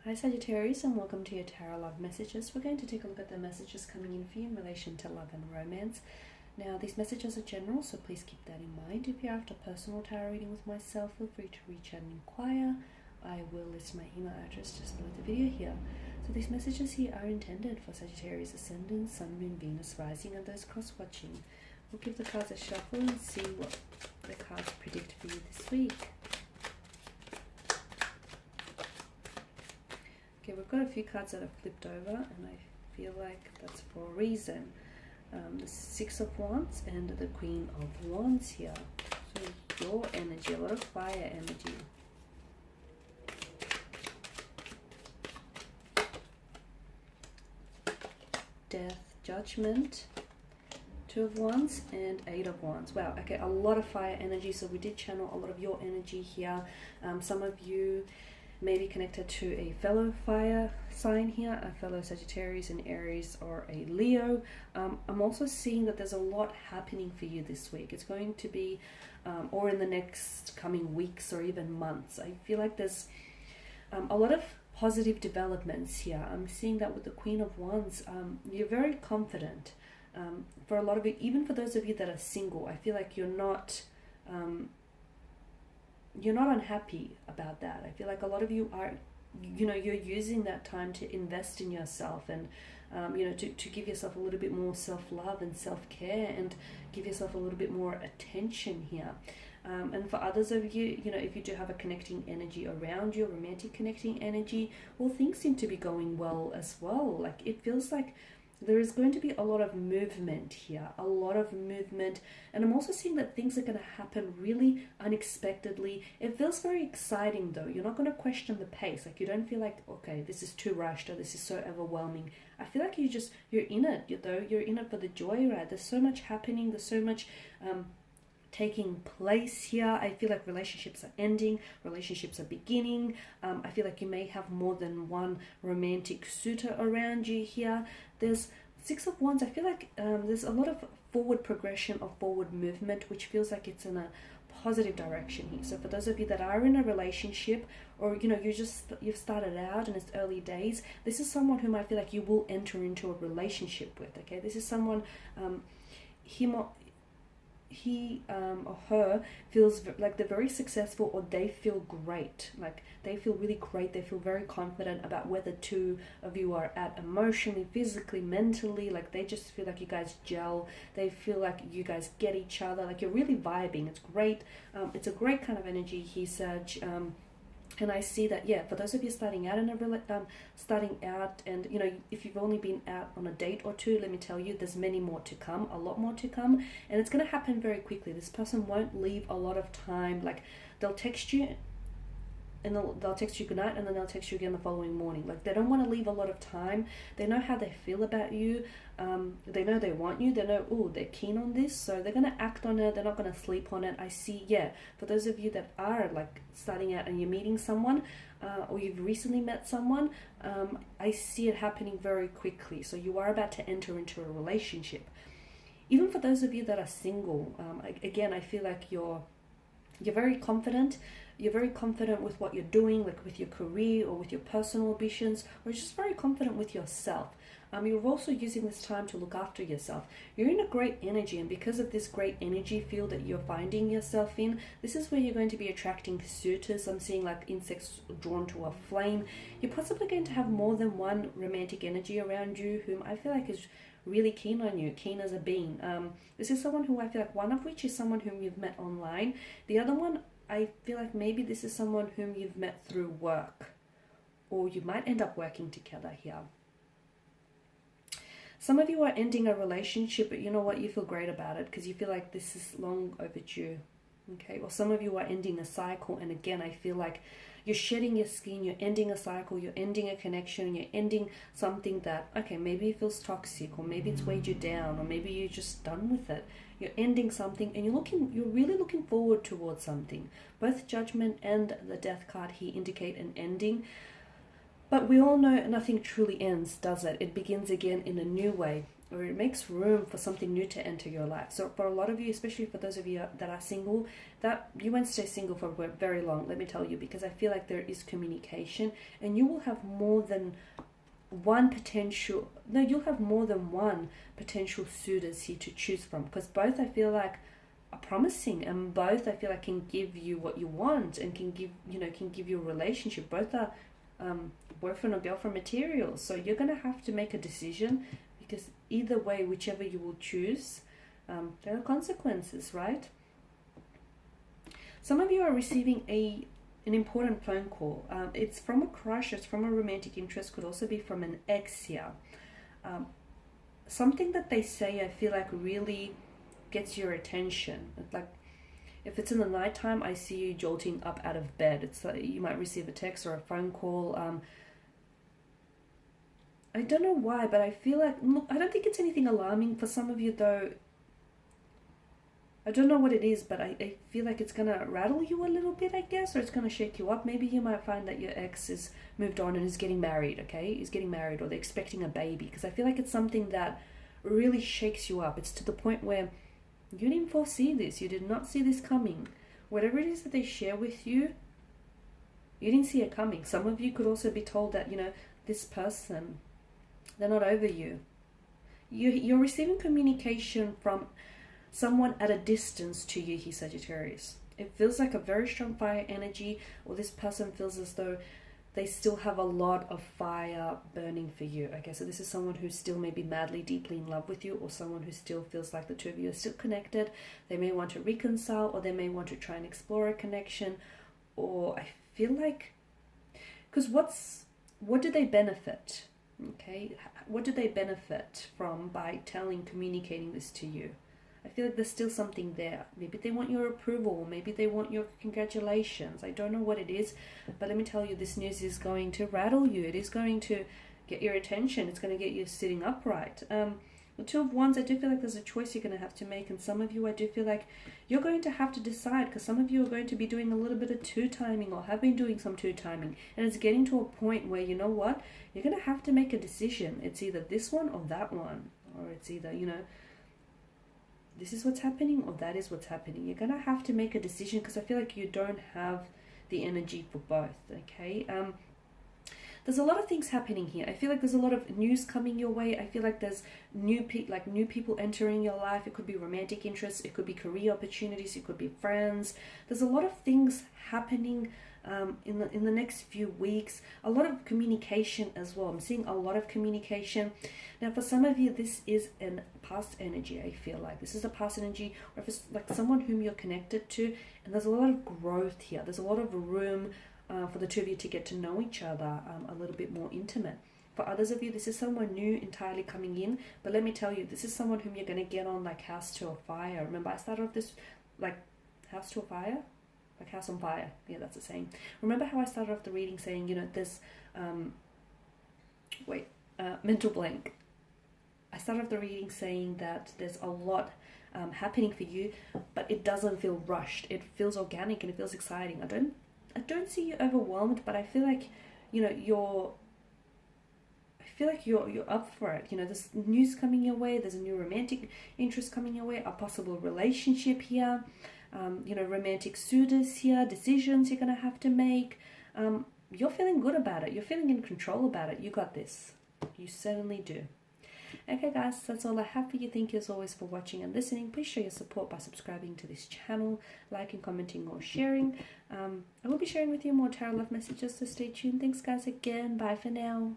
Hi Sagittarius, and welcome to your Tarot Love Messages. We're going to take a look at the messages coming in for you in relation to love and romance. Now, these messages are general, so please keep that in mind. If you're after personal tarot reading with myself, feel free to reach out and inquire. I will list my email address just below the video here. So these messages here are intended for Sagittarius Ascendant, Sun, Moon, Venus, Rising, and those cross-watching. We'll give the cards a shuffle and see what the cards predict for you this week. Okay, we've got a few cards that have flipped over, and I feel like that's for a reason. The Six of Wands and the Queen of Wands here. So your energy, a lot of fire energy. Death, Judgment, Two of Wands and Eight of Wands. Wow, okay, a lot of fire energy. So we did channel a lot of your energy here. Some of you may be connected to a fellow fire sign here, a fellow Sagittarius, an Aries, or a Leo. I'm also seeing that there's a lot happening for you this week. It's going to be, or in the next coming weeks or even months. I feel like there's a lot of positive developments here. I'm seeing that with the Queen of Wands, you're very confident. For a lot of you, even for those of you that are single, I feel like you're not unhappy about that. I feel like a lot of you are, you're using that time to invest in yourself and, to give yourself a little bit more self-love and self-care and give yourself a little bit more attention here. And for others of you, if you do have a connecting energy around you, romantic connecting energy, well, things seem to be going well as well. Like, it feels like there is going to be a lot of movement here, a lot of movement. And I'm also seeing that things are going to happen really unexpectedly. It feels very exciting though. You're not going to question the pace. Like, you don't feel like, okay, this is too rushed or this is so overwhelming. I feel like you're in it, you're in it for the joyride. There's so much happening. There's so much taking place here. I feel like relationships are ending, relationships are beginning. I feel like you may have more than one romantic suitor around you here. There's Six of Wands. I feel like there's a lot of forward progression or forward movement, which feels like it's in a positive direction here. So for those of you that are in a relationship, or you've started out and it's early days, this is someone whom I feel like you will enter into a relationship with. Okay, this is someone, he or her feels like they're very successful, or they feel great. Like, they feel really great. They feel very confident about where the two of you are at emotionally, physically, mentally. Like, they just feel like you guys gel. They feel like you guys get each other. Like, you're really vibing. It's great. It's a great kind of energy here, Sag. And I see that, yeah, for those of you starting out and if you've only been out on a date or two, let me tell you, there's many more to come, a lot more to come, and it's going to happen very quickly. This person won't leave a lot of time. Like, they'll text you and they'll text you goodnight, and then they'll text you again the following morning. Like, they don't want to leave a lot of time. They know how they feel about you. They know they want you. They know, oh, they're keen on this, so they're going to act on it. They're not going to sleep on it. I see, yeah, for those of you that are like starting out and you're meeting someone, or you've recently met someone, I see it happening very quickly. So you are about to enter into a relationship. Even for those of you that are single, again, I feel like you're very confident. You're very confident with what you're doing, like with your career or with your personal ambitions, or just very confident with yourself. You're also using this time to look after yourself. You're in a great energy, and because of this great energy field that you're finding yourself in, this is where you're going to be attracting suitors. I'm seeing like insects drawn to a flame. You're possibly going to have more than one romantic energy around you whom I feel like is really keen on you, keen as a bean. This is someone who I feel like, one of which is someone whom you've met online. The other one, I feel like maybe this is someone whom you've met through work, or you might end up working together here. Some of you are ending a relationship, but you know what? You feel great about it because you feel like this is long overdue. Okay, or some of you are ending a cycle, and again, I feel like you're shedding your skin, you're ending a cycle, you're ending a connection, you're ending something that, okay, maybe it feels toxic, or maybe it's weighed you down, or maybe you're just done with it. You're ending something, and you're really looking forward towards something. Both Judgment and the Death card here indicate an ending. But we all know nothing truly ends, does it? It begins again in a new way. or it makes room for something new to enter your life. So for a lot of you, especially for those of you that are single, that you won't stay single for very long, let me tell you, because I feel like there is communication, and you will have more than one potential, no, you'll have more than one potential suitors here to choose from, because both I feel like are promising, and both I feel like can give you what you want, and can give, can give you a relationship. Both are boyfriend or girlfriend material. So you're going to have to make a decision, because either way, whichever you will choose, there are consequences, right? Some of you are receiving an important phone call. It's from a crush, it's from a romantic interest, could also be from an ex here. Something that they say, I feel like really gets your attention. Like, if it's in the nighttime, I see you jolting up out of bed. It's like you might receive a text or a phone call. I don't know why, but I feel like, look, I don't think it's anything alarming. For some of you though, I don't know what it is, but I feel like it's going to rattle you a little bit, I guess, or it's going to shake you up. Maybe you might find that your ex is moved on and is getting married, okay? Is getting married, or they're expecting a baby, because I feel like it's something that really shakes you up. It's to the point where you didn't foresee this. You did not see this coming. Whatever it is that they share with you, you didn't see it coming. Some of you could also be told that, this person, they're not over you. You're receiving communication from someone at a distance to you here, Sagittarius. It feels like a very strong fire energy, or this person feels as though they still have a lot of fire burning for you. Okay, so this is someone who's still maybe madly, deeply in love with you, or someone who still feels like the two of you are still connected. They may want to reconcile, or they may want to try and explore a connection. Or I feel like, because what do they benefit? Okay, what do they benefit from by communicating this to you? I feel like there's still something there. Maybe they want your approval. Maybe they want your congratulations. I don't know what it is, but let me tell you, this news is going to rattle you. It is going to get your attention. It's going to get you sitting upright. The Two of Wands, I do feel like there's a choice you're going to have to make. And some of you, I do feel like you're going to have to decide, because some of you are going to be doing a little bit of two-timing, or have been doing some two-timing. And it's getting to a point where, you know what? You're going to have to make a decision. It's either this one or that one. Or it's either, this is what's happening, or that is what's happening. You're going to have to make a decision, because I feel like you don't have the energy for both, okay? There's a lot of things happening here. I feel like there's a lot of news coming your way. I feel like there's new people entering your life. It could be romantic interests. It could be career opportunities. It could be friends. There's a lot of things happening in the next few weeks. A lot of communication as well. I'm seeing a lot of communication. Now, for some of you, this is a past energy. I feel like this is a past energy, or if it's like someone whom you're connected to, and there's a lot of growth here. There's a lot of room for the two of you to get to know each other a little bit more intimate. For others of you, this is someone new entirely coming in, but let me tell you, this is someone whom you're going to get on like house to a fire. Remember, I started off this like house to a fire? Like house on fire. Yeah, that's the saying. Remember how I started off the reading saying, there's, mental blank. I started off the reading saying that there's a lot happening for you, but it doesn't feel rushed. It feels organic and it feels exciting. I don't see you overwhelmed, but I feel like, you're up for it. There's news coming your way. There's a new romantic interest coming your way, a possible relationship here. Romantic suitors here, decisions you're going to have to make. You're feeling good about it. You're feeling in control about it. You got this. You certainly do. Okay, guys, that's all I have for you. Thank you as always for watching and listening. Please show your support by subscribing to this channel, liking, commenting, or sharing. I will be sharing with you more tarot love messages, so stay tuned. Thanks, guys, again. Bye for now.